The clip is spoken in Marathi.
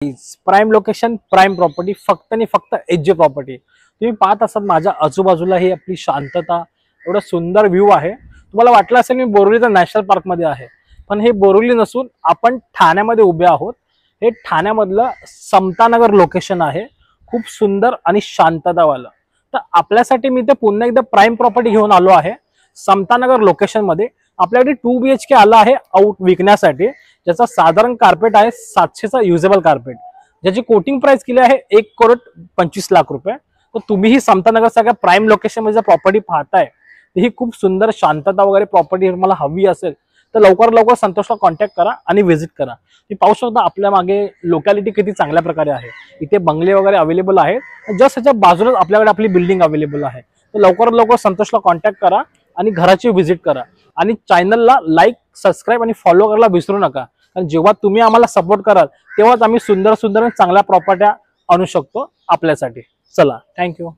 प्राइम लोकेशन, प्राइम प्रॉपर्टी, फक्त आणि फक्त एच प्रॉपर्टी। तुम्ही पाहत असाल माझ्या आजूबाजूला ही आपली शांतता, एवढा सुंदर व्ह्यू आहे। तुम्हाला वाटलं असेल मी बोरिवलीच्या नॅशनल पार्क मध्ये आहे, पण हे बोरिवली नसून आपण ठाण्यामध्ये उभे आहोत। हे ठाण्यामधलं समतानगर लोकेशन आहे, खूप सुंदर आणि शांततावालं। तर आपल्यासाठी मी ते पुन्हा एकदा प्राइम प्रॉपर्टी घेऊन आलो आहे समतानगर लोकेशन मध्ये। आपल्याकडे 2 BHK आला आहे आउट विकण्यासाठी, ज्याचा साधारण कार्पेट आहे 700चा युजेबल कार्पेट, ज्याची कोटिंग प्राइस केली आहे 1,25,00,000 रुपये। तर तुम्ही ही समतानगर सारख्या प्राइम लोकेशन मध्ये प्रॉपर्टी पाहताय, ही खूप सुंदर शांतता वगैरे प्रॉपर्टी मला हवी असेल तर लवकर लवकर संतोषला कॉन्टॅक्ट करा आणि व्हिजिट करा। तुम्ही पाहू शकता आपल्या मागे लोकॅलिटी किती चांगल्या प्रकारे आहे, इथे बंगले वगैरे अवेलेबल आहेत। जस्ट त्याच्या बाजूलाच आपल्याकडे आपली बिल्डिंग अवेलेबल आहे। तर लवकर लवकर संतोषला कॉन्टॅक्ट करा आणि घराची व्हिजिट करा आणि चॅनलला लाईक, सबस्क्राईब आणि फॉलो करायला विसरू नका, कारण जेव्हा तुम्ही आम्हाला सपोर्ट कराल तेव्हाच आम्ही सुंदर सुंदर चांगल्या प्रॉपर्ट्या आणू शकतो आपल्यासाठी। चला, थँक्यू।